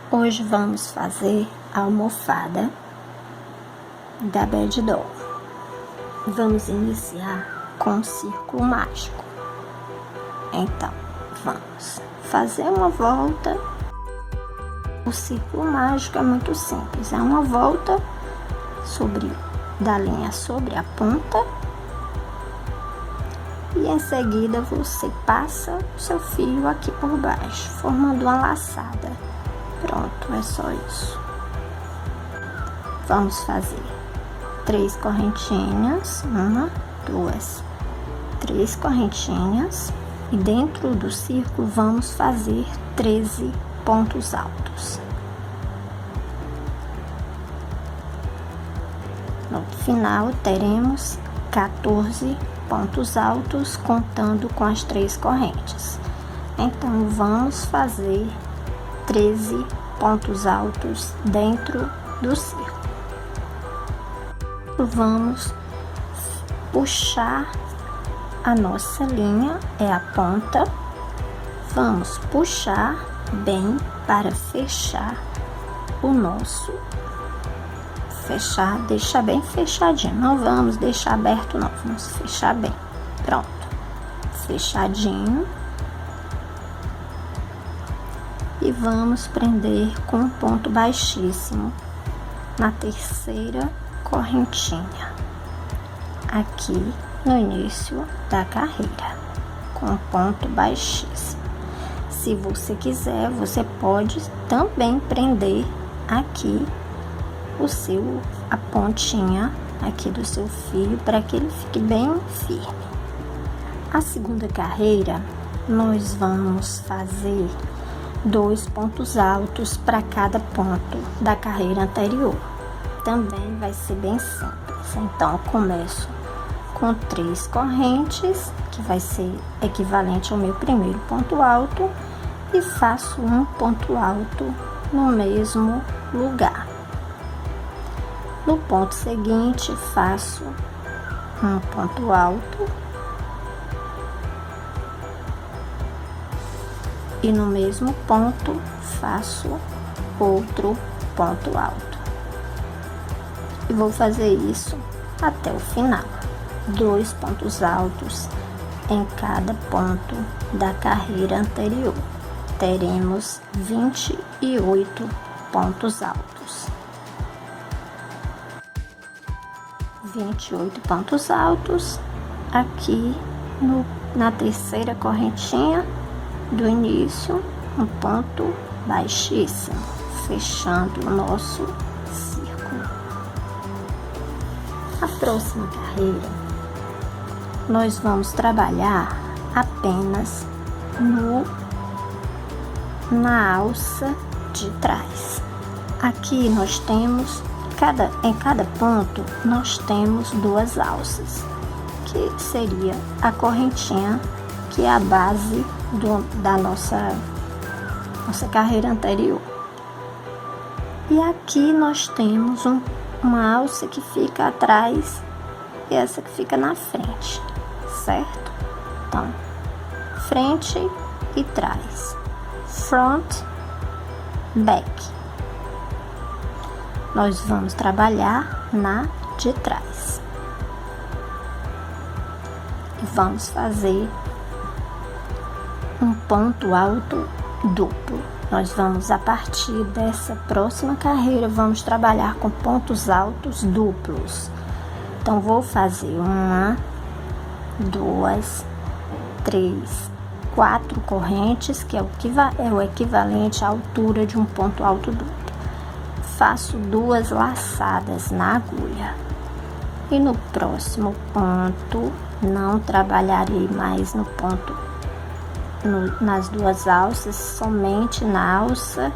Hoje vamos fazer a almofada da Bad Doll. Vamos iniciar com o círculo mágico. Então, vamos fazer uma volta. O círculo mágico é muito simples, é uma volta da linha sobre a ponta e em seguida você passa o seu fio aqui por baixo, formando uma laçada. Pronto, é só isso. Vamos fazer 3 correntinhas, 1, 2, 3 correntinhas e dentro do círculo vamos fazer 13 pontos altos. No final teremos 14 pontos altos contando com as 3 correntes. Então vamos fazer 13 pontos altos dentro do círculo. Vamos puxar a nossa linha, é a ponta. Vamos puxar bem para fechar o nosso. Fechar, deixar bem fechadinho. Não vamos deixar aberto, não. Vamos fechar bem. Pronto. Fechadinho. E vamos prender com um ponto baixíssimo na terceira correntinha, aqui no início da carreira, com um ponto baixíssimo. Se você quiser, você pode também prender aqui a pontinha aqui do seu fio para que ele fique bem firme. A segunda carreira, nós vamos fazer 2 pontos altos para cada ponto da carreira anterior. Também vai ser bem simples. Então, eu começo com 3 correntes, que vai ser equivalente ao meu primeiro ponto alto, e faço um ponto alto no mesmo lugar. No ponto seguinte, faço um ponto alto e no mesmo ponto faço outro ponto alto. E vou fazer isso até o final. 2 pontos altos em cada ponto da carreira anterior. Teremos 28 pontos altos. 28 pontos altos aqui na terceira correntinha do início, um ponto baixíssimo, fechando o nosso círculo. A próxima carreira, nós vamos trabalhar apenas na alça de trás. Aqui nós temos, em cada ponto, nós temos 2 alças, que seria a correntinha, que é a base da nossa carreira anterior. E aqui nós temos uma alça que fica atrás e essa que fica na frente, certo? Então, frente e trás, front, back. Nós vamos trabalhar na de trás e vamos fazer um ponto alto duplo. Nós vamos, a partir dessa próxima carreira, vamos trabalhar com pontos altos duplos. Então, vou fazer 1, 2, 3, 4 correntes, que é o equivalente à altura de um ponto alto duplo. Faço 2 laçadas na agulha. E no próximo ponto, não trabalharei mais no ponto nas 2 alças, somente na alça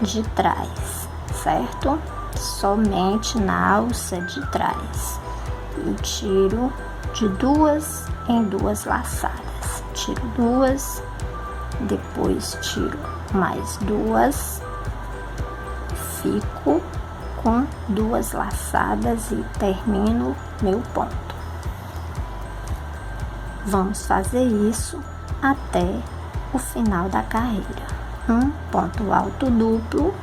de trás, certo? Somente na alça de trás. E tiro de 2 em 2 laçadas. Tiro 2, depois tiro mais 2, fico com 2 laçadas e termino meu ponto. Vamos fazer isso até o final da carreira. um ponto alto duplo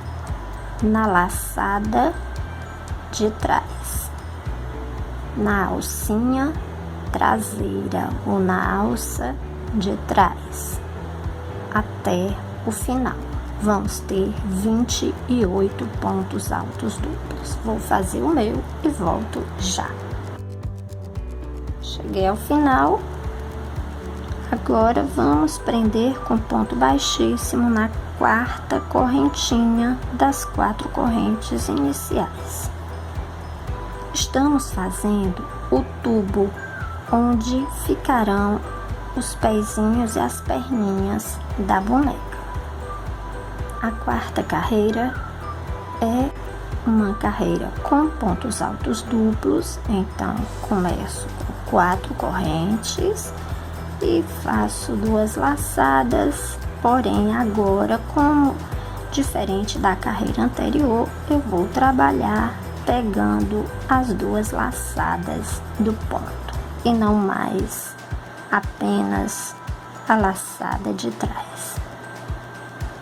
na laçada de trás, na alcinha traseira ou na alça de trás, até o final. Vamos ter 28 pontos altos duplos. Vou fazer o meu e volto já. Cheguei ao final. Agora vamos prender com ponto baixíssimo na quarta correntinha das 4 correntes iniciais. Estamos fazendo o tubo onde ficarão os pezinhos e as perninhas da boneca. A quarta carreira é uma carreira com pontos altos duplos, então começo com 4 correntes e faço 2 laçadas, porém agora, como diferente da carreira anterior, eu vou trabalhar pegando as 2 laçadas do ponto e não mais apenas a laçada de trás.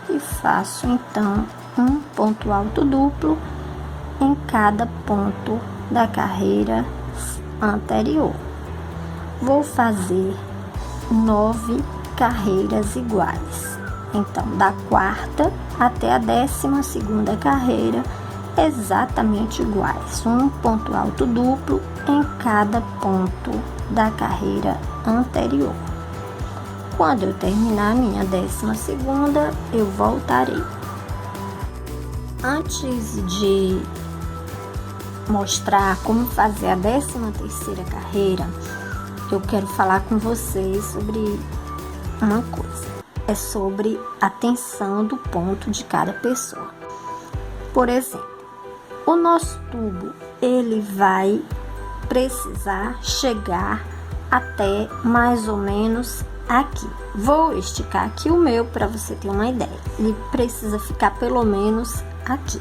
E faço então um ponto alto duplo em cada ponto da carreira anterior. Vou fazer 9 carreiras iguais. Então, da quarta até a 12ª carreira, exatamente iguais. Um ponto alto duplo em cada ponto da carreira anterior. Quando eu terminar a minha 12ª, eu voltarei. Antes de mostrar como fazer a 13ª carreira, eu quero falar com vocês sobre uma coisa. É sobre a tensão do ponto de cada pessoa. Por exemplo, o nosso tubo, ele vai precisar chegar até mais ou menos aqui. Vou esticar aqui o meu para você ter uma ideia. Ele precisa ficar pelo menos aqui.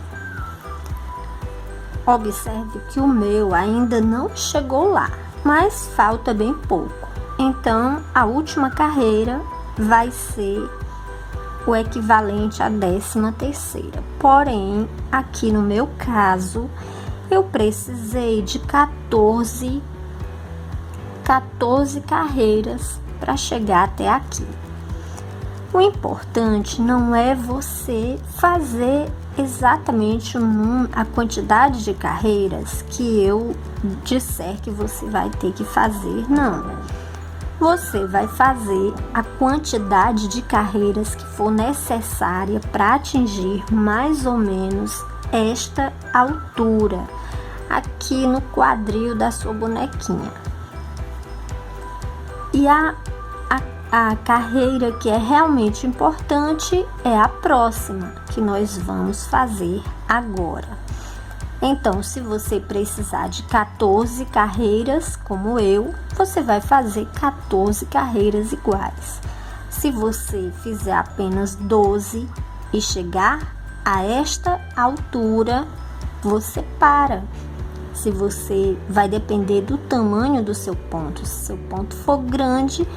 Observe que o meu ainda não chegou lá, mas falta bem pouco. Então, a última carreira vai ser o equivalente à 13ª. Porém, aqui no meu caso, eu precisei de 14 carreiras para chegar até aqui. O importante não é você fazer exatamente a quantidade de carreiras que eu disser que você vai ter que fazer, não. Você vai fazer a quantidade de carreiras que for necessária para atingir mais ou menos esta altura aqui no quadril da sua bonequinha. E a carreira que é realmente importante é a próxima, que nós vamos fazer agora. Então, se você precisar de 14 carreiras, como eu, você vai fazer 14 carreiras iguais. Se você fizer apenas 12 e chegar a esta altura, você para. Se você vai depender do tamanho do seu ponto. Se seu ponto for grande,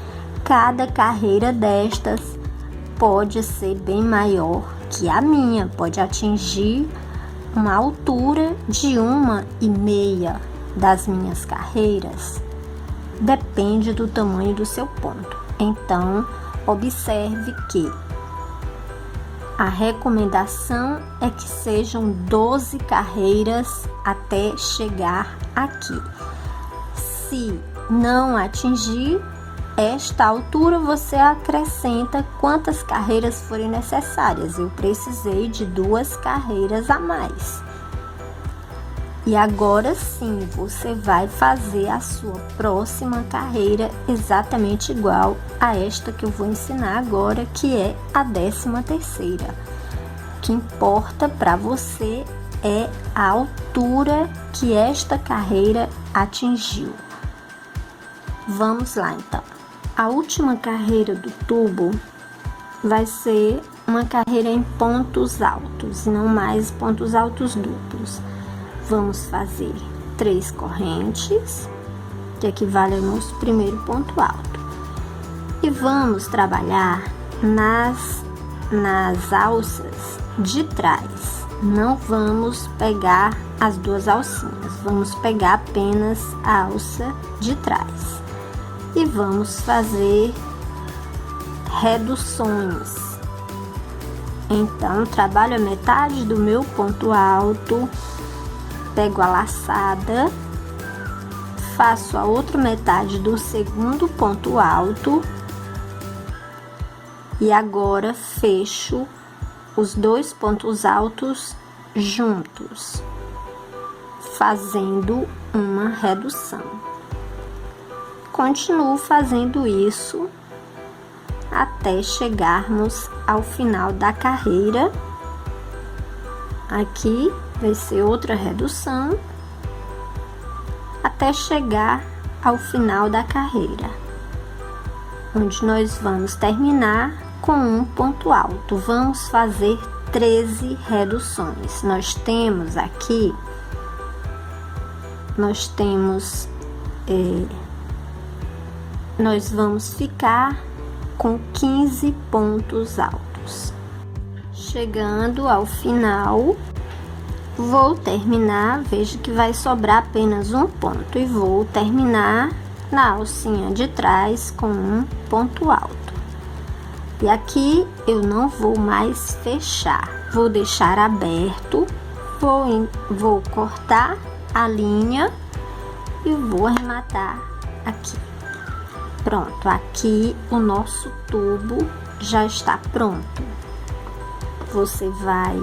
cada carreira destas pode ser bem maior que a minha, pode atingir uma altura de 1,5 das minhas carreiras. Depende do tamanho do seu ponto. Então, observe que a recomendação é que sejam 12 carreiras até chegar aqui. Se não atingir esta altura, você acrescenta quantas carreiras forem necessárias. Eu precisei de 2 carreiras a mais. E agora sim, você vai fazer a sua próxima carreira exatamente igual a esta que eu vou ensinar agora, que é a 13ª. O que importa para você é a altura que esta carreira atingiu. Vamos lá então. A última carreira do tubo vai ser uma carreira em pontos altos, não mais pontos altos duplos. Vamos fazer 3 correntes, que equivale ao nosso primeiro ponto alto. E vamos trabalhar nas alças de trás. Não vamos pegar as duas alcinhas, vamos pegar apenas a alça de trás e vamos fazer reduções. Então, trabalho a metade do meu ponto alto, pego a laçada, faço a outra metade do segundo ponto alto e agora fecho os dois pontos altos juntos, fazendo uma redução. Continuo fazendo isso até chegarmos ao final da carreira. Aqui vai ser outra redução até chegar ao final da carreira, onde nós vamos terminar com um ponto alto. Vamos fazer 13 reduções. Nós temos aqui, nós vamos ficar com 15 pontos altos. Chegando ao final, vou terminar, veja que vai sobrar apenas um ponto e vou terminar na alcinha de trás com um ponto alto. E aqui eu não vou mais fechar, vou deixar aberto, vou cortar a linha e vou arrematar aqui. Pronto, aqui o nosso tubo já está pronto. Você vai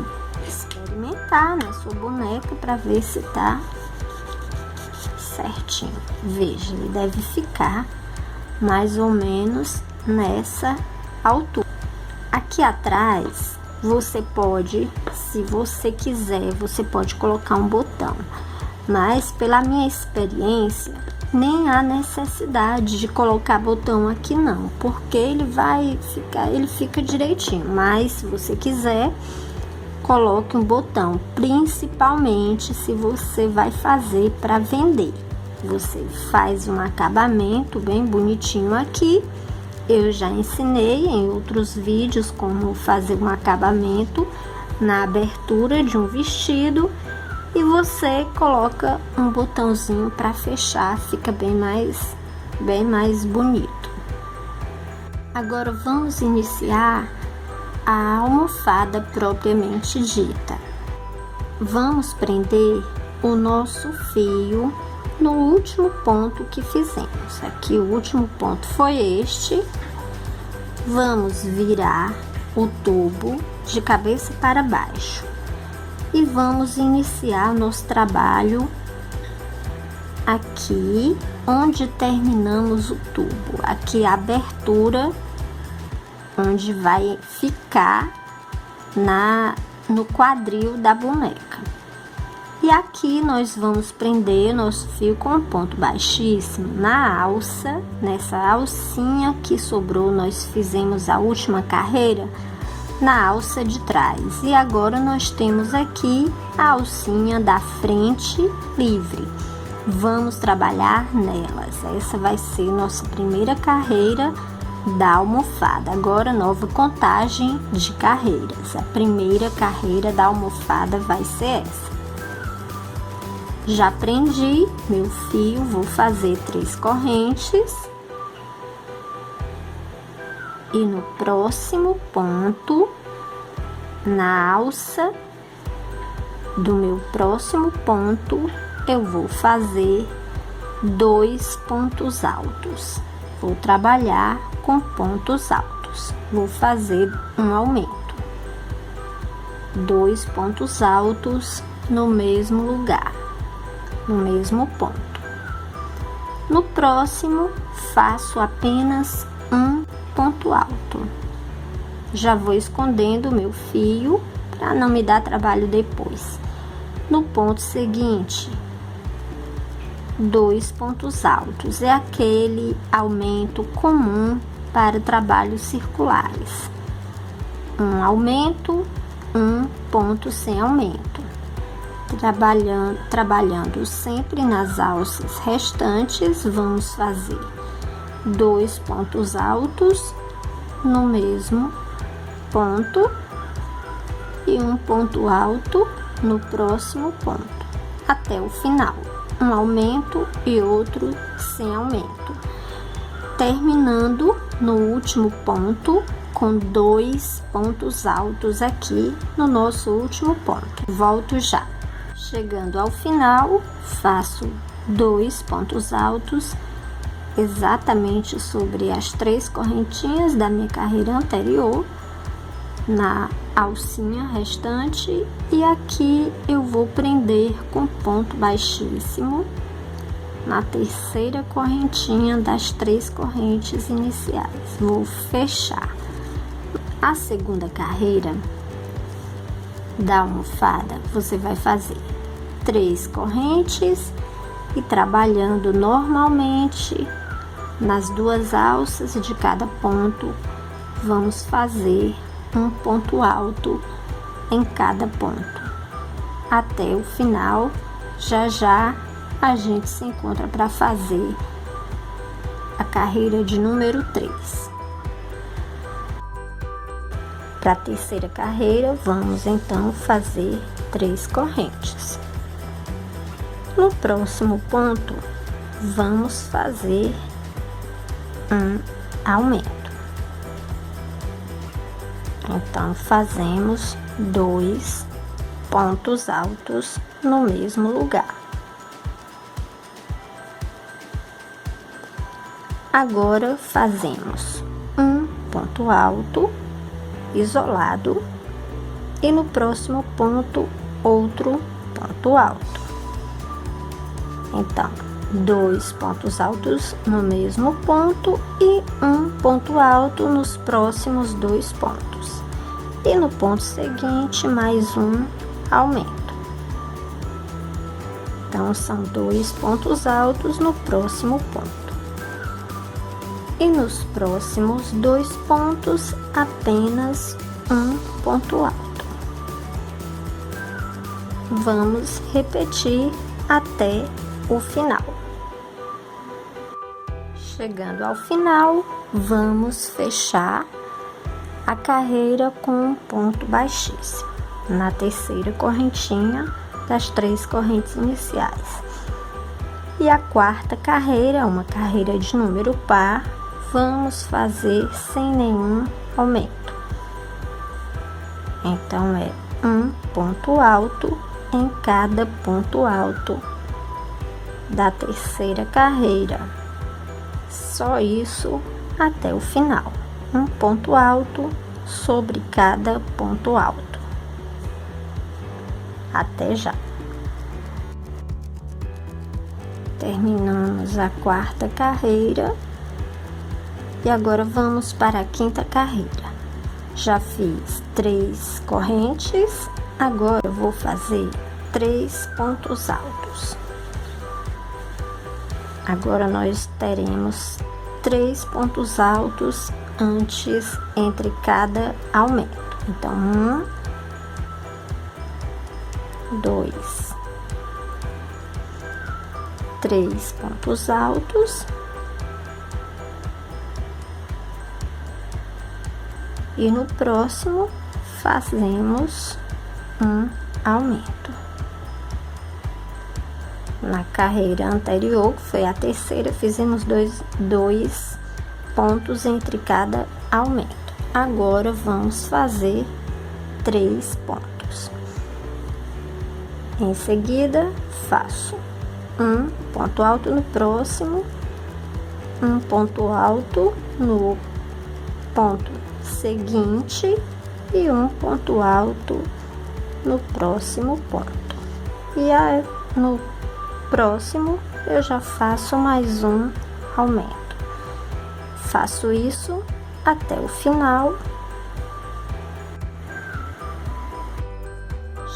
experimentar na sua boneca para ver se tá certinho. Veja, ele deve ficar mais ou menos nessa altura. Aqui atrás, você pode, se você quiser, você pode colocar um botão, mas pela minha experiência, nem há necessidade de colocar botão aqui não, porque ele fica direitinho, mas se você quiser, coloque um botão, principalmente se você vai fazer para vender. Você faz um acabamento bem bonitinho aqui. Eu já ensinei em outros vídeos como fazer um acabamento na abertura de um vestido e você coloca um botãozinho para fechar, fica bem mais bonito. Agora vamos iniciar a almofada propriamente dita. Vamos prender o nosso fio no último ponto que fizemos. Aqui o último ponto foi este. Vamos virar o tubo de cabeça para baixo e vamos iniciar nosso trabalho aqui onde terminamos o tubo. Aqui a abertura onde vai ficar no quadril da boneca. E aqui nós vamos prender nosso fio com um ponto baixíssimo na alça, nessa alcinha que sobrou, nós fizemos a última carreira na alça de trás. E agora nós temos aqui a alcinha da frente livre. Vamos trabalhar nelas. Essa vai ser nossa primeira carreira da almofada. Agora, nova contagem de carreiras. A primeira carreira da almofada vai ser essa. Já prendi meu fio, vou fazer 3 correntes. E no próximo ponto, na alça do meu próximo ponto, eu vou fazer 2 pontos altos. Vou trabalhar com pontos altos. Vou fazer um aumento. 2 pontos altos no mesmo lugar, no mesmo ponto. No próximo, faço apenas um ponto alto. Já vou escondendo o meu fio para não me dar trabalho depois. No ponto seguinte, 2 pontos altos. É aquele aumento comum para trabalhos circulares. Um aumento, um ponto sem aumento. Trabalhando sempre nas alças restantes, vamos fazer 2 pontos altos no mesmo ponto e um ponto alto no próximo ponto, até o final. Um aumento e outro sem aumento, terminando no último ponto com 2 pontos altos aqui no nosso último ponto. Volto já. Chegando ao final, faço 2 pontos altos exatamente sobre as 3 correntinhas da minha carreira anterior, na alcinha restante, e aqui eu vou prender com ponto baixíssimo na terceira correntinha das 3 correntes iniciais. Vou fechar. A segunda carreira da almofada, você vai fazer 3 correntes e trabalhando normalmente nas 2 alças de cada ponto, vamos fazer um ponto alto em cada ponto até o final. Já já a gente se encontra para fazer a carreira de número 3. Para a terceira carreira, vamos então fazer 3 correntes. No próximo ponto, vamos fazer um aumento. Então, fazemos 2 pontos altos no mesmo lugar. Agora, fazemos um ponto alto isolado e no próximo ponto, outro ponto alto. Então, 2 pontos altos no mesmo ponto e um ponto alto nos próximos 2 pontos. E no ponto seguinte, mais um aumento. Então, são 2 pontos altos no próximo ponto. E nos próximos 2 pontos, apenas um ponto alto. Vamos repetir até o final. Chegando ao final, vamos fechar a carreira com um ponto baixíssimo na terceira correntinha das 3 correntes iniciais. E a quarta carreira, uma carreira de número par, vamos fazer sem nenhum aumento. Então, é um ponto alto em cada ponto alto da terceira carreira. Só isso até o final. Um ponto alto sobre cada ponto alto. Até já. Terminamos a quarta carreira e agora vamos para a quinta carreira. Já fiz 3 correntes, agora eu vou fazer 3 pontos altos. Agora nós teremos 3 pontos altos antes entre cada aumento. Então, 1, 2, 3 pontos altos. E no próximo, fazemos um aumento. Na carreira anterior, que foi a terceira, fizemos 2 pontos entre cada aumento. Agora, vamos fazer 3 pontos. Em seguida, faço um ponto alto no próximo, um ponto alto no ponto seguinte e um ponto alto no próximo ponto. E aí, no próximo eu já faço mais um aumento. Faço isso até o final.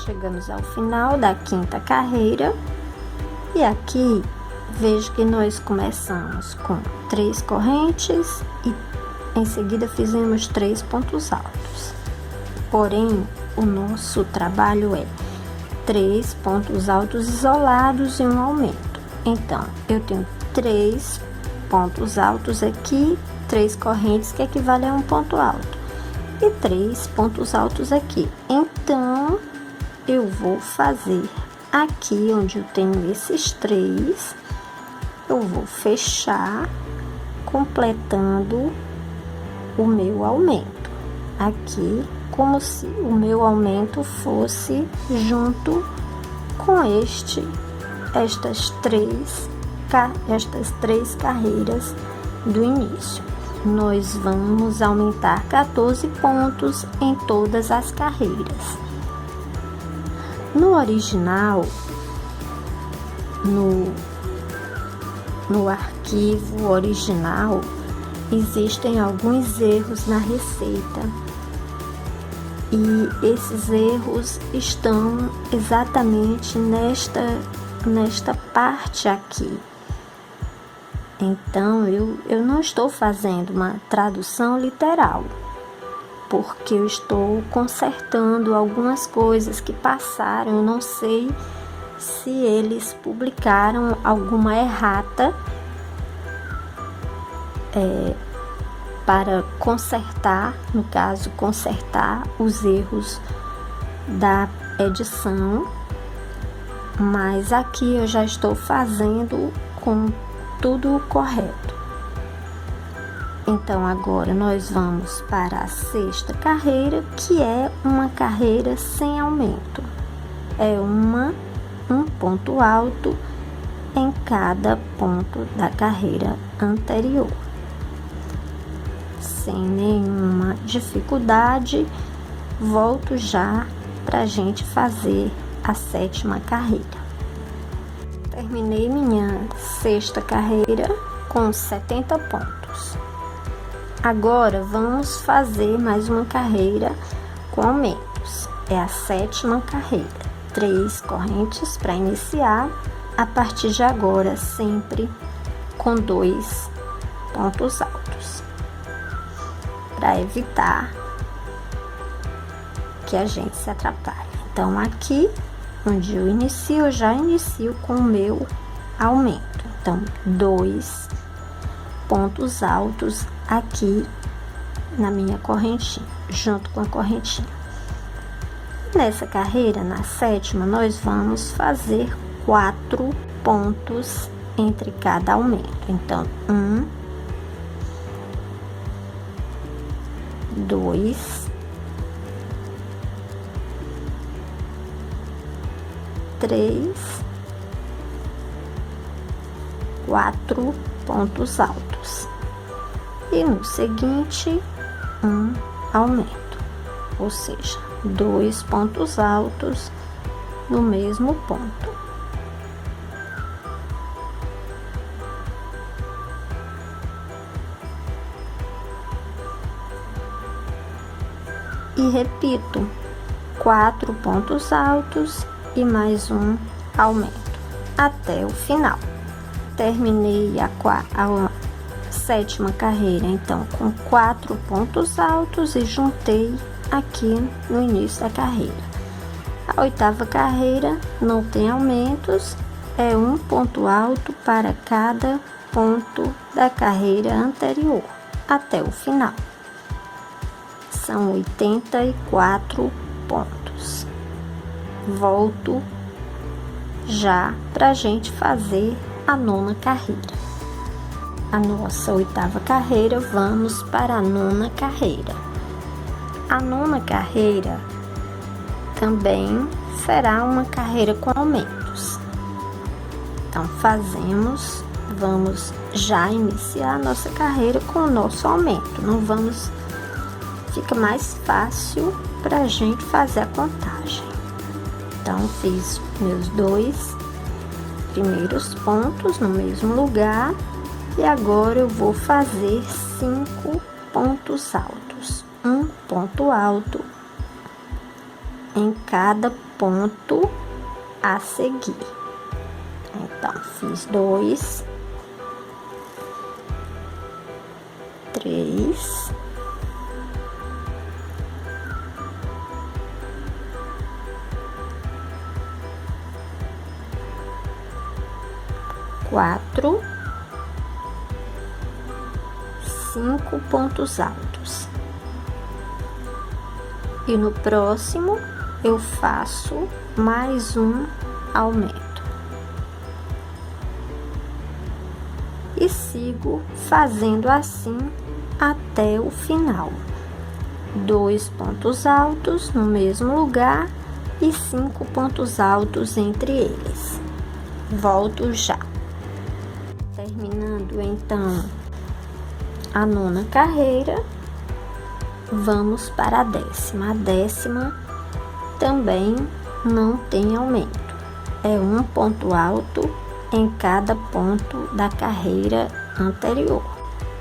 Chegamos ao final da quinta carreira e aqui vejo que nós começamos com 3 correntes e em seguida fizemos 3 pontos altos. Porém, o nosso trabalho é 3 pontos altos isolados e um aumento. Então, eu tenho 3 pontos altos aqui, 3 correntes que equivalem a um ponto alto. e 3 pontos altos aqui. Então, eu vou fazer aqui onde eu tenho esses 3, eu vou fechar, completando o meu aumento. Aqui, como se o meu aumento fosse junto com estas três carreiras do início. Nós vamos aumentar 14 pontos em todas as carreiras. No original, no arquivo original, existem alguns erros na receita. E esses erros estão exatamente nesta parte aqui. Então, eu não estou fazendo uma tradução literal, porque eu estou consertando algumas coisas que passaram. Eu não sei se eles publicaram alguma errata para consertar, no caso, consertar os erros da edição, mas aqui eu já estou fazendo com tudo correto. Então, agora nós vamos para a 6ª carreira, que é uma carreira sem aumento. É um ponto alto em cada ponto da carreira anterior. Sem nenhuma dificuldade, volto já para a gente fazer a 7ª carreira. Terminei minha 6ª carreira com 70 pontos. Agora vamos fazer mais uma carreira com aumentos. É a 7ª carreira. 3 correntes para iniciar. A partir de agora, sempre com 2 pontos altos, para evitar que a gente se atrapalhe. Então, aqui onde eu inicio, eu já inicio com o meu aumento. Então, 2 pontos altos aqui na minha correntinha, junto com a correntinha. Nessa carreira, na 7ª, nós vamos fazer 4 pontos entre cada aumento. Então, 1, 2, 3, 4 pontos altos. E no seguinte, um aumento, ou seja, 2 pontos altos no mesmo ponto. E repito, 4 pontos altos e mais um aumento até o final. Terminei a 7ª carreira, então, com 4 pontos altos e juntei aqui no início da carreira. A 8ª carreira não tem aumentos, é um ponto alto para cada ponto da carreira anterior até o final. São 84 pontos. Volto já para a gente fazer a 9ª carreira. A nossa 8ª carreira, vamos para a 9ª carreira. A 9ª carreira também será uma carreira com aumentos. Então, vamos já iniciar a nossa carreira com o nosso aumento. Fica mais fácil para a gente fazer a contagem. Então, fiz meus 2 primeiros pontos no mesmo lugar e agora eu vou fazer 5 pontos altos. Um ponto alto em cada ponto a seguir. Então, fiz 2, 3, 4, 5 pontos altos. E no próximo eu faço mais um aumento. E sigo fazendo assim até o final. 2 pontos altos no mesmo lugar e 5 pontos altos entre eles. Volto já. Terminando então a 9ª carreira, vamos para a 10ª. A 10ª também não tem aumento. É um ponto alto em cada ponto da carreira anterior,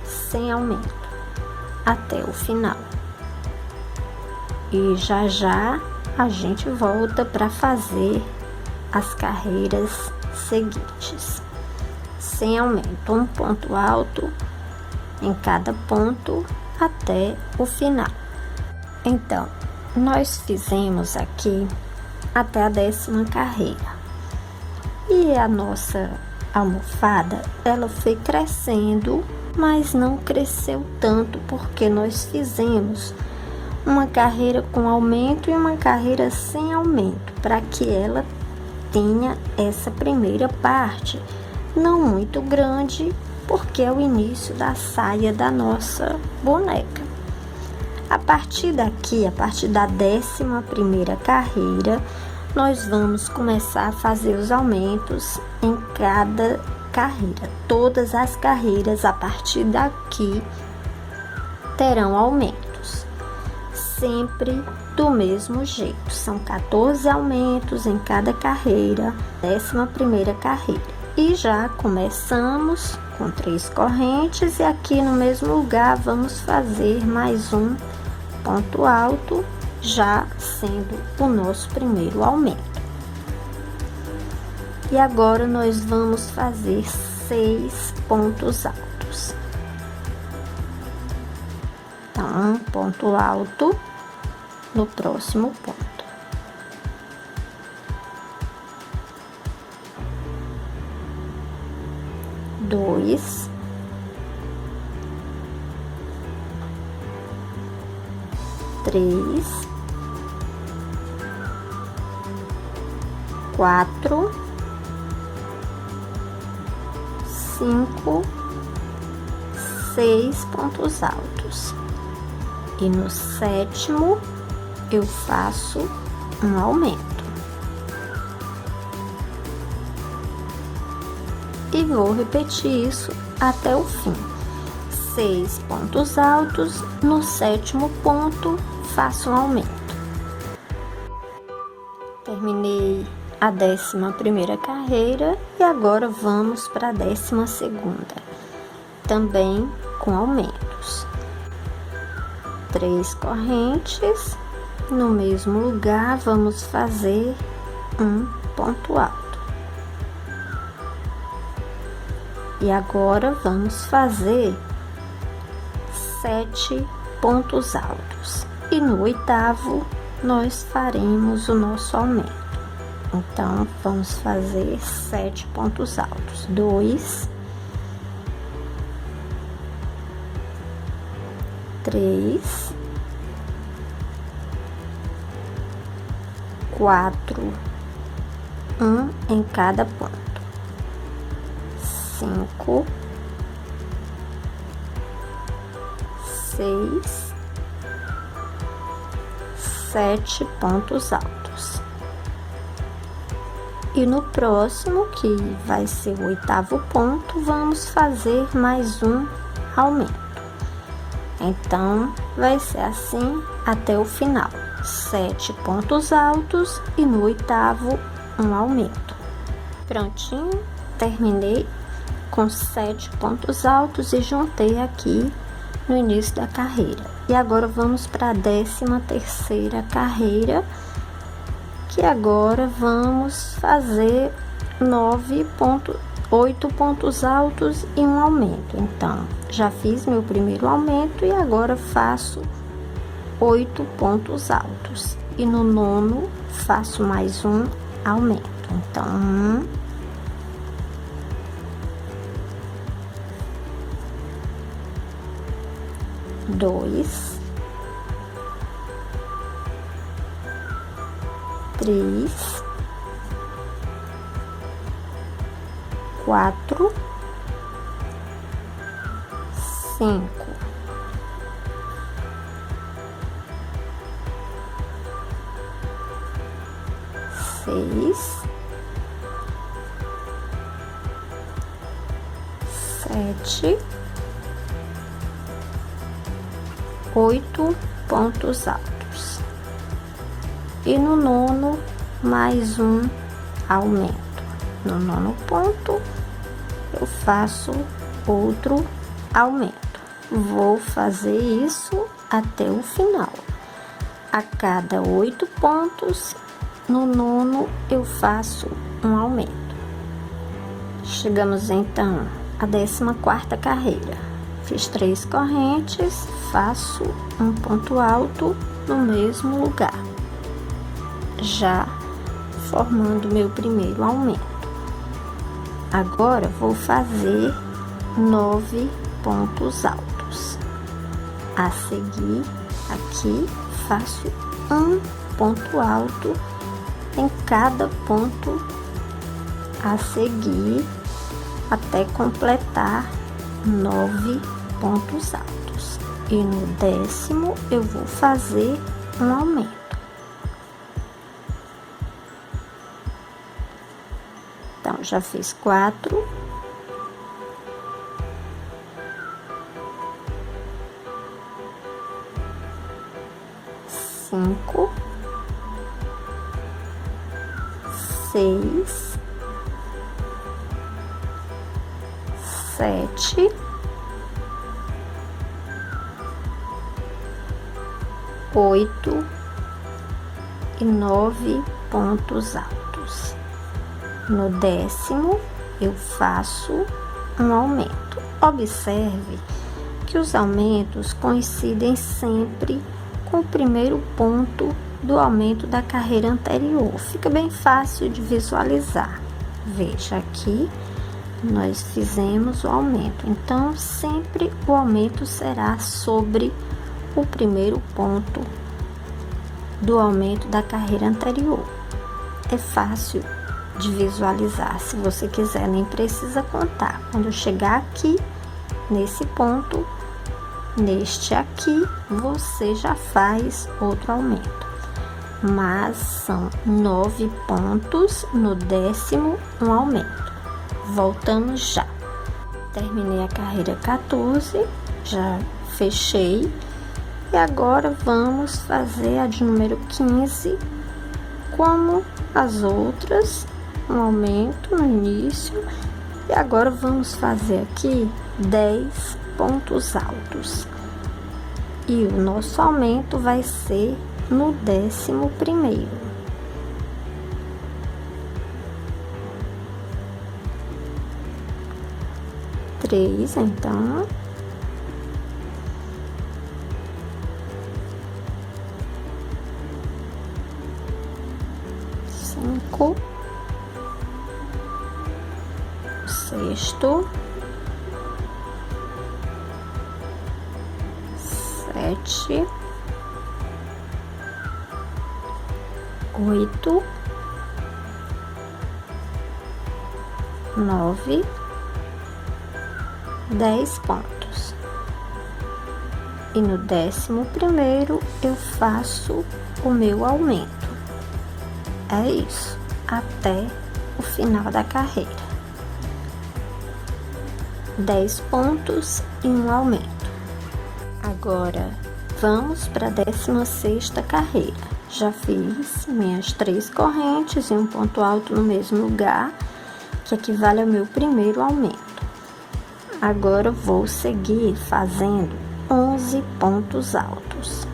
sem aumento, até o final. E já já a gente volta para fazer as carreiras seguintes, sem aumento, um ponto alto em cada ponto até o final. Então, nós fizemos aqui até a 10ª carreira. E a nossa almofada, ela foi crescendo, mas não cresceu tanto, porque nós fizemos uma carreira com aumento e uma carreira sem aumento, para que ela tenha essa primeira parte, não muito grande, porque é o início da saia da nossa boneca. A partir daqui, a partir da 11ª carreira, nós vamos começar a fazer os aumentos em cada carreira. Todas as carreiras a partir daqui terão aumentos, sempre do mesmo jeito. São 14 aumentos em cada carreira, 11ª carreira. E já começamos com 3 correntes e aqui no mesmo lugar vamos fazer mais um ponto alto, já sendo o nosso primeiro aumento. E agora nós vamos fazer 6 pontos altos. Então, um ponto alto no próximo ponto. Dois, três, 4, 5, 6 pontos altos. E no 7º eu faço um aumento. E vou repetir isso até o fim. 6 pontos altos, no 7º ponto faço um aumento. Terminei a 11ª carreira e agora vamos para a 12ª, também com aumentos. 3 correntes, no mesmo lugar vamos fazer um ponto alto. E agora vamos fazer 7 pontos altos. E no 8º nós faremos o nosso aumento. Então, vamos fazer 7 pontos altos. 2, 3, 4, um em cada ponto. 5, 6, 7 pontos altos. E no próximo, que vai ser o 8º ponto, vamos fazer mais um aumento. Então, vai ser assim até o final. 7 pontos altos e no 8º um aumento. Prontinho, terminei com 7 pontos altos e juntei aqui no início da carreira. E agora vamos para a 13ª carreira, que agora vamos fazer 8 pontos altos e um aumento. Então, já fiz meu primeiro aumento e agora faço 8 pontos altos. E no 9º faço mais um aumento. Então, 1, 2, 3, 4, 5, 6, 7, 8 pontos altos. E no nono, mais um aumento. No nono ponto, eu faço outro aumento. Vou fazer isso até o final. A cada 8 pontos, no nono, eu faço um aumento. Chegamos então à 14ª carreira. Fiz 3 correntes, faço um ponto alto no mesmo lugar, já formando meu primeiro aumento. Agora vou fazer 9 pontos altos. A seguir, aqui faço um ponto alto em cada ponto a seguir, até completar 9 pontos altos. E no 10º eu vou fazer um aumento. Então, já fiz 4, 5, 6, 7, 8 e 9 pontos altos. No 10º, eu faço um aumento. Observe que os aumentos coincidem sempre com o primeiro ponto do aumento da carreira anterior. Fica bem fácil de visualizar. Veja aqui, nós fizemos o aumento. Então, sempre o aumento será sobre o primeiro ponto do aumento da carreira anterior. É fácil de visualizar. Se você quiser, nem precisa contar. Quando chegar aqui, nesse ponto, neste aqui, você já faz outro aumento. Mas são 9 pontos, no 10º, um aumento. Voltamos já. Terminei a carreira 14, já fechei. E agora vamos fazer a de número 15, como as outras, um aumento no início. E agora vamos fazer aqui 10 pontos altos. E o nosso aumento vai ser no 11º. Três, então. 5, 6º, 7, 8, 9, 10 pontos. E no 11º eu faço o meu aumento. É isso, até o final da carreira. 10 pontos e um aumento. Agora, vamos para a 16ª carreira. Já fiz minhas 3 correntes e um ponto alto no mesmo lugar, que equivale ao meu primeiro aumento. Agora, vou seguir fazendo 11 pontos altos.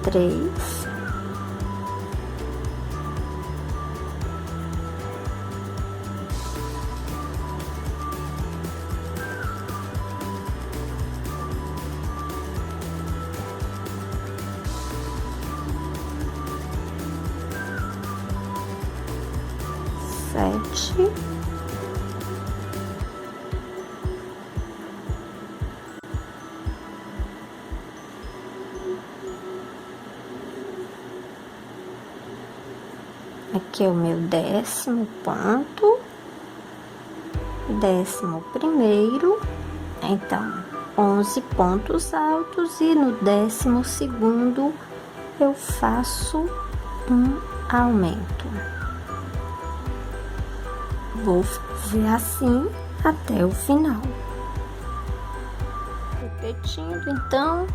Três, 5, corrente. Aqui é o meu 10º ponto, 11º, então 11 pontos altos, e no 12º eu faço um aumento. Vou fazer assim até o final. Repetindo, então,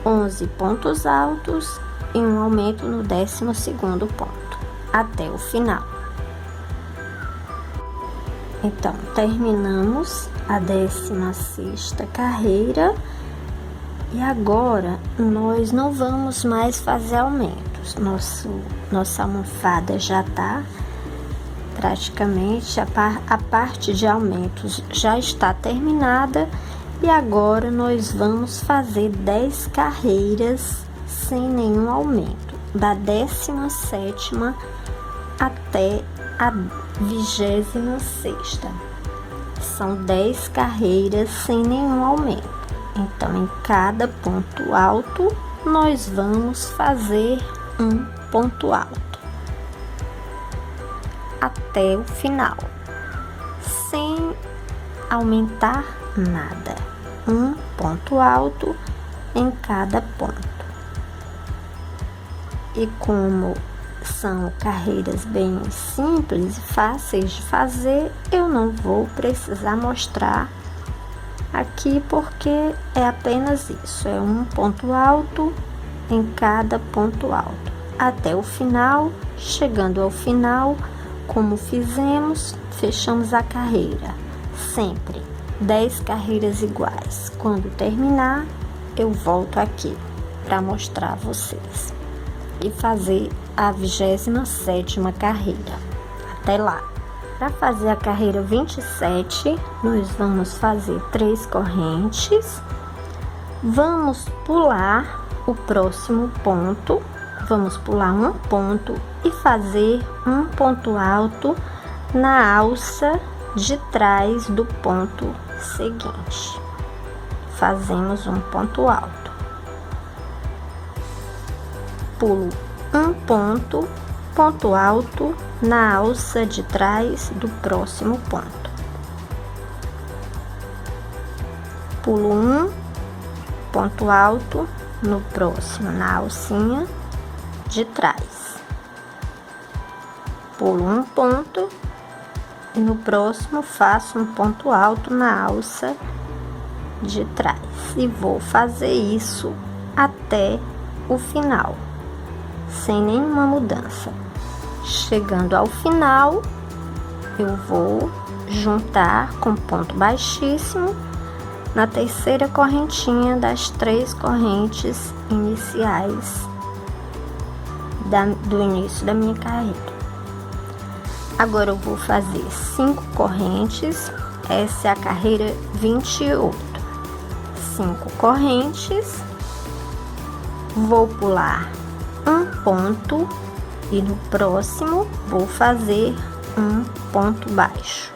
11 pontos altos e um aumento no 12º ponto, até o final. Então, terminamos a 16ª carreira e agora nós não vamos mais fazer aumentos. Nossa almofada já tá praticamente, a parte de aumentos já está terminada, e agora nós vamos fazer 10 carreiras sem nenhum aumento, da 17ª até a 26ª. São 10 carreiras sem nenhum aumento. Então, em cada ponto alto, nós vamos fazer um ponto alto até o final, sem aumentar nada. Um ponto alto em cada ponto. E como são carreiras bem simples e fáceis de fazer, eu não vou precisar mostrar aqui, porque é apenas isso, é um ponto alto em cada ponto alto até o final. Chegando ao final, como fizemos, fechamos a carreira, sempre 10 carreiras iguais. Quando terminar, eu volto aqui para mostrar a vocês e fazer a 27ª carreira. Até lá. Para fazer a carreira 27, nós vamos fazer 3 correntes, vamos pular o próximo ponto, vamos pular um ponto e fazer um ponto alto na alça de trás do ponto seguinte. Fazemos um ponto alto, pulo um ponto alto na alça de trás do próximo ponto, pulo um ponto alto no próximo, na alcinha de trás, pulo um ponto e no próximo faço um ponto alto na alça de trás, e vou fazer isso até o final, sem nenhuma mudança. Chegando ao final, eu vou juntar com ponto baixíssimo na 3ª correntinha das 3 correntes iniciais do início da minha carreira. Agora eu vou fazer 5 correntes, essa é a carreira 28. 5 correntes, vou pular um ponto e no próximo vou fazer um ponto baixo.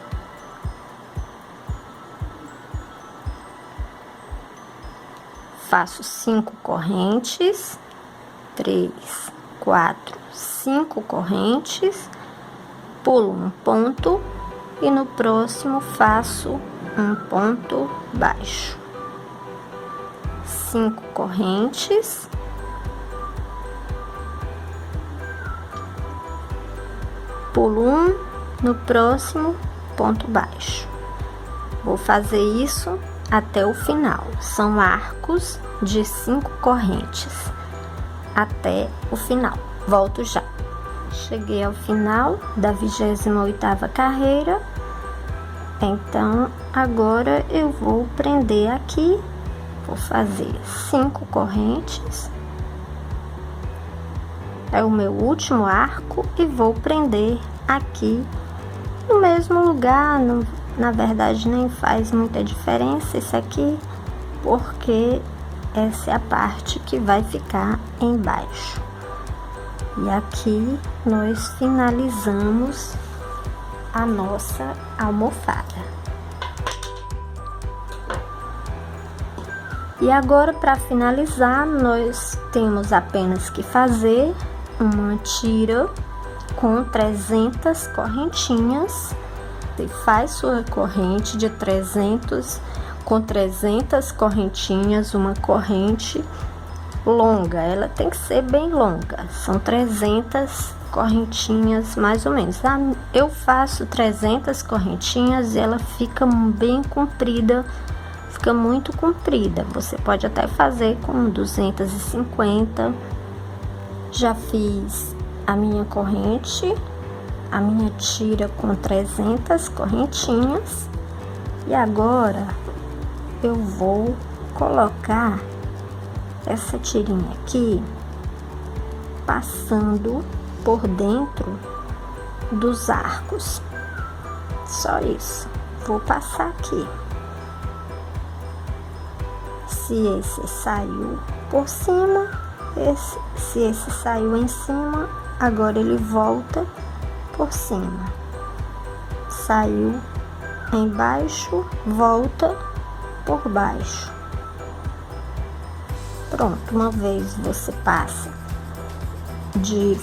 Faço 5 correntes, 3, 4, 5 correntes, pulo um ponto e no próximo faço um ponto baixo. 5 correntes, pulo um, no próximo ponto baixo. Vou fazer isso até o final. São arcos de 5 correntes até o final. Volto já. Cheguei ao final da 28ª carreira. Então, agora eu vou prender aqui. Vou fazer 5 correntes. É o meu último arco e vou prender aqui no mesmo lugar. Na verdade, nem faz muita diferença isso aqui, porque essa é a parte que vai ficar embaixo. E aqui nós finalizamos a nossa almofada. E agora, para finalizar, nós temos apenas que fazer uma tira com 300 correntinhas. Você faz sua corrente de 300 com 300 correntinhas, uma corrente longa, ela tem que ser bem longa, são 300 correntinhas mais ou menos. Eu faço 300 correntinhas e ela fica bem comprida, fica muito comprida. Você pode até fazer com 250. Já fiz a minha corrente, a minha tira com 300 correntinhas e agora eu vou colocar essa tirinha aqui passando por dentro dos arcos. Só isso, vou passar aqui. Se esse saiu por cima, se esse saiu em cima, agora ele volta por cima. Saiu embaixo, volta por baixo. Pronto, uma vez você passa de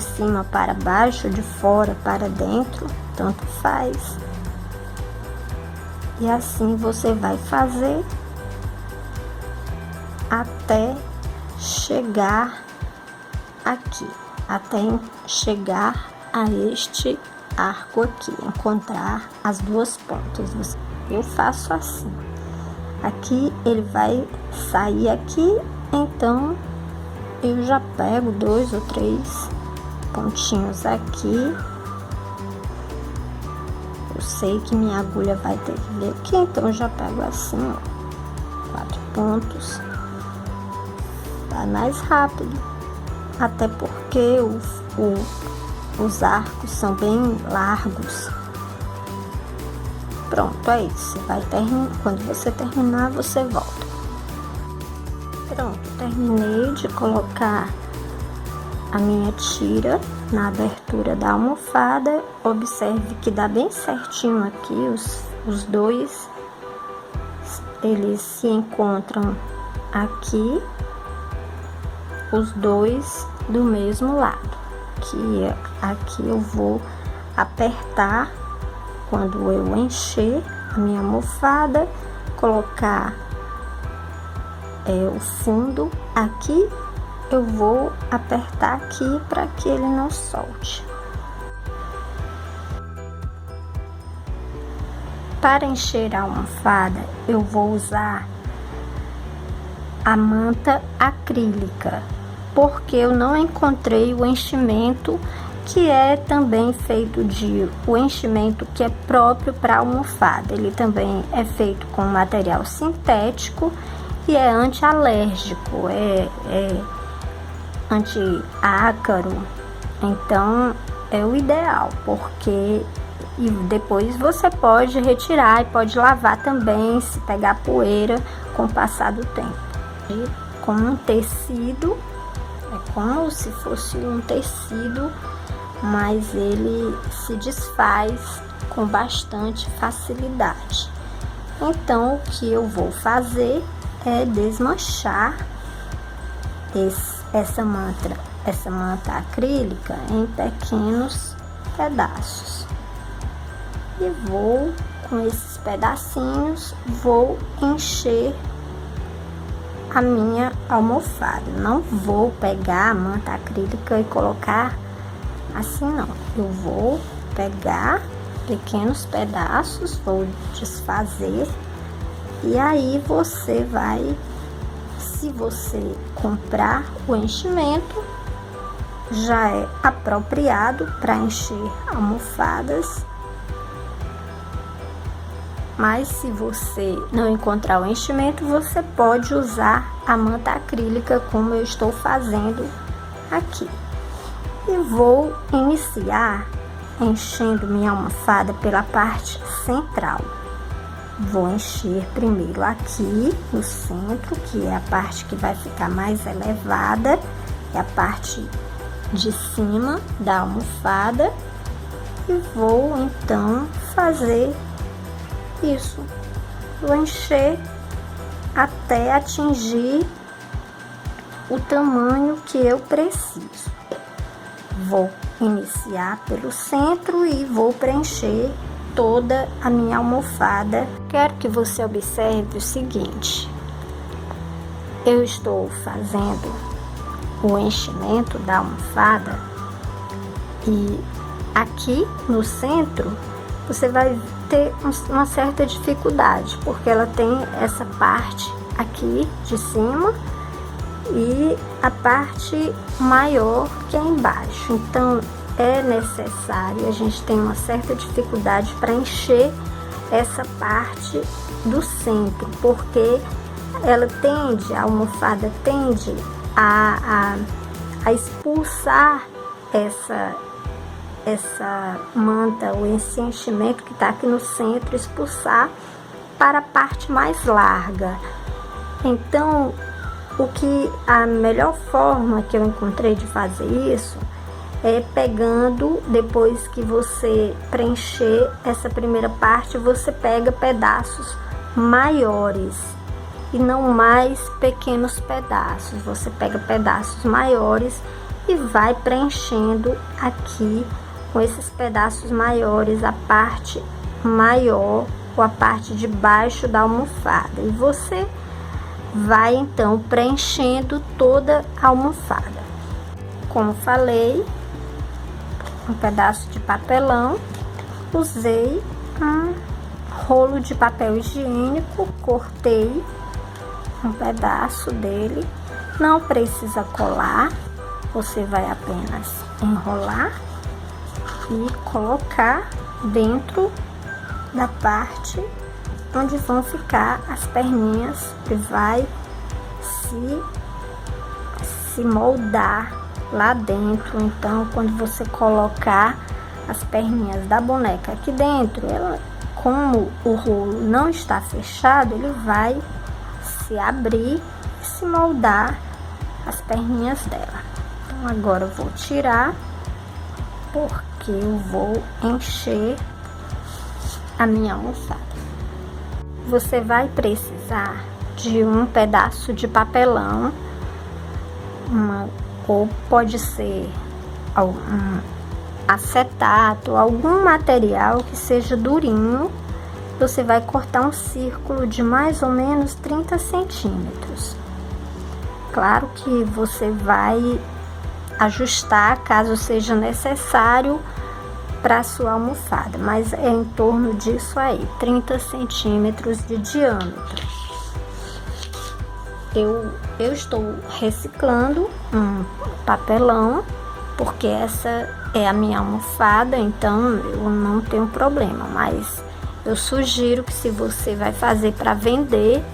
cima para baixo, de fora para dentro, tanto faz. E assim você vai fazer até chegar aqui, até chegar a este arco aqui, encontrar as duas pontas. Eu faço assim. Aqui ele vai sair aqui, então eu já pego 2 ou 3 pontinhos aqui. Eu sei que minha agulha vai ter que vir aqui, então eu já pego assim, ó, 4 pontos. Vai mais rápido, até porque os arcos são bem largos. Pronto, é isso. Você vai terminar. Quando você terminar, você volta. Pronto, terminei de colocar a minha tira na abertura da almofada. Observe que dá bem certinho aqui. Os dois, eles se encontram aqui, os dois do mesmo lado. Aqui eu vou apertar quando eu encher a minha almofada, colocar o fundo aqui, eu vou apertar aqui para que ele não solte. Para encher a almofada, eu vou usar a manta acrílica, porque eu não encontrei o enchimento que é também feito o enchimento que é próprio para almofada. Ele também é feito com material sintético e é anti-alérgico, é anti-ácaro. Então é o ideal, porque e depois você pode retirar e pode lavar também se pegar poeira com o passar do tempo. E com um tecido, é como se fosse um tecido, mas ele se desfaz com bastante facilidade. Então o que eu vou fazer é desmanchar essa manta acrílica em pequenos pedaços e vou com esses pedacinhos vou encher a minha almofada. Não vou pegar a manta acrílica e colocar assim, não. Eu vou pegar pequenos pedaços, vou desfazer e aí você vai, se você comprar o enchimento, já é apropriado para encher almofadas. Mas se você não encontrar o enchimento, você pode usar a manta acrílica como eu estou fazendo aqui. E vou iniciar enchendo minha almofada pela parte central. Vou encher primeiro aqui no centro, que é a parte que vai ficar mais elevada, é a parte de cima da almofada. e vou então fazer isso. Vou encher até atingir o tamanho que eu preciso. Vou iniciar pelo centro e vou preencher toda a minha almofada. Quero que você observe o seguinte: eu estou fazendo o enchimento da almofada e aqui no centro você vai ter uma certa dificuldade, porque ela tem essa parte aqui de cima e a parte maior que é embaixo. Então é necessário, a gente tem uma certa dificuldade para encher essa parte do centro, porque ela tende, a almofada tende a expulsar essa manta ou esse enchimento que está aqui no centro, expulsar para a parte mais larga. Então, a melhor forma que eu encontrei de fazer isso é pegando, depois que você preencher essa primeira parte, você pega pedaços maiores e não mais pequenos pedaços. Você pega pedaços maiores e vai preenchendo aqui com esses pedaços maiores a parte maior ou a parte de baixo da almofada, e você vai então preenchendo toda a almofada. Como falei, um pedaço de papelão, usei um rolo de papel higiênico, cortei um pedaço dele, não precisa colar, você vai apenas enrolar e colocar dentro da parte onde vão ficar as perninhas, e vai se moldar lá dentro. Então, quando você colocar as perninhas da boneca aqui dentro, ela, como o rolo não está fechado, ele vai se abrir e se moldar as perninhas dela. Então, agora eu vou tirar, porque eu vou encher a minha almofada. Você vai precisar de um pedaço de papelão, ou pode ser algum acetato, algum material que seja durinho. Você vai cortar um círculo de mais ou menos 30 centímetros. Claro que você vai ajustar caso seja necessário para a sua almofada, mas é em torno disso aí, 30 centímetros de diâmetro. Eu estou reciclando um papelão, porque essa é a minha almofada, então eu não tenho problema, mas eu sugiro que, se você vai fazer para vender,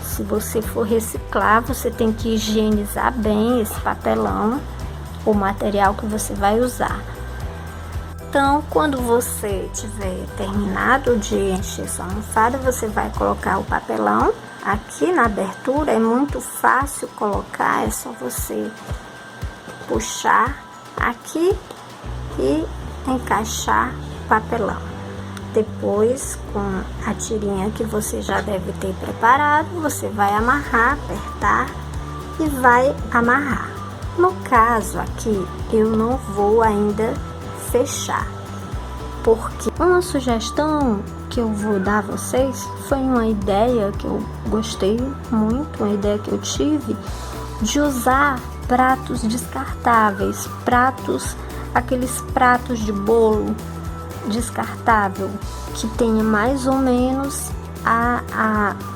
se você for reciclar, você tem que higienizar bem esse papelão, o material que você vai usar. Então, quando você tiver terminado de encher sua almofada, você vai colocar o papelão aqui na abertura. É muito fácil colocar, é só você puxar aqui e encaixar o papelão. Depois, com a tirinha que você já deve ter preparado, você vai amarrar, apertar e vai amarrar. No caso aqui, eu não vou ainda fechar, porque uma sugestão que eu vou dar a vocês foi uma ideia que eu gostei muito, uma ideia que eu tive, de usar pratos descartáveis, aqueles pratos de bolo descartável que tenha mais ou menos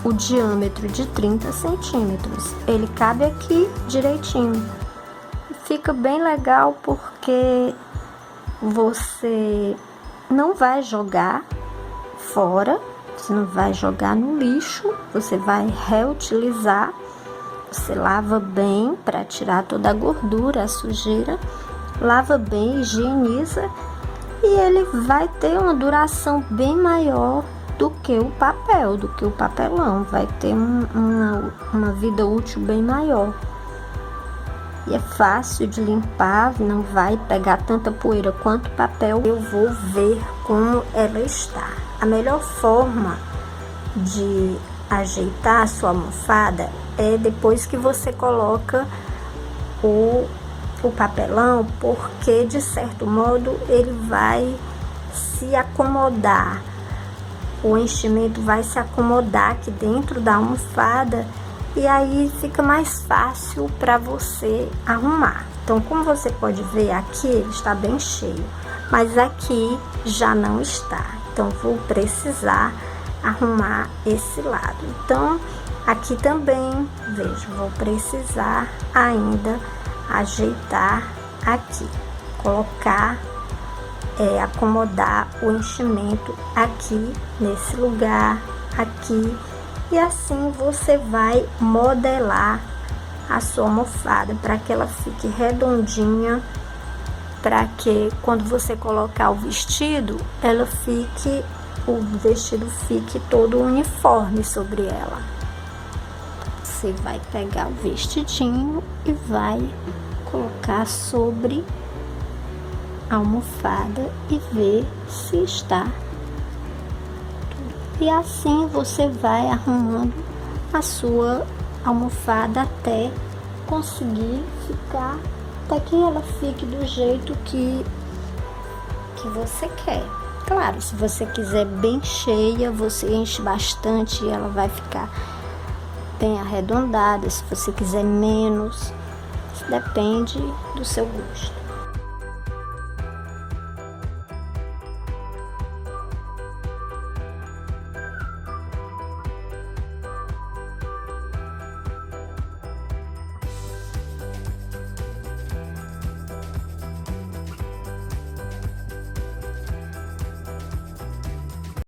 o diâmetro de 30 centímetros. Ele cabe aqui direitinho. Fica bem legal, porque você não vai jogar fora, você não vai jogar no lixo, você vai reutilizar. Você lava bem para tirar toda a gordura, a sujeira, lava bem, higieniza, e ele vai ter uma duração bem maior do que o papel, do que o papelão. Vai ter uma vida útil bem maior. e é fácil de limpar, não vai pegar tanta poeira quanto papel. Eu vou ver como ela está. A melhor forma de ajeitar a sua almofada é depois que você coloca o papelão, porque de certo modo ele vai se acomodar, o enchimento vai se acomodar aqui dentro da almofada e aí fica mais fácil para você arrumar. Então, como você pode ver aqui, ele está bem cheio, mas aqui já não está. Então, vou precisar arrumar esse lado. Então, aqui também, vejo, vou precisar ainda ajeitar aqui, colocar, acomodar o enchimento aqui nesse lugar, aqui, e assim você vai modelar a sua almofada para que ela fique redondinha, para que quando você colocar o vestido, o vestido fique todo uniforme sobre ela. Você vai pegar o vestidinho e vai colocar sobre a almofada e ver se está. E assim você vai arrumando a sua almofada até conseguir ficar, até que ela fique do jeito que você quer. Claro, se você quiser bem cheia, você enche bastante e ela vai ficar bem arredondada. Se você quiser menos, depende do seu gosto.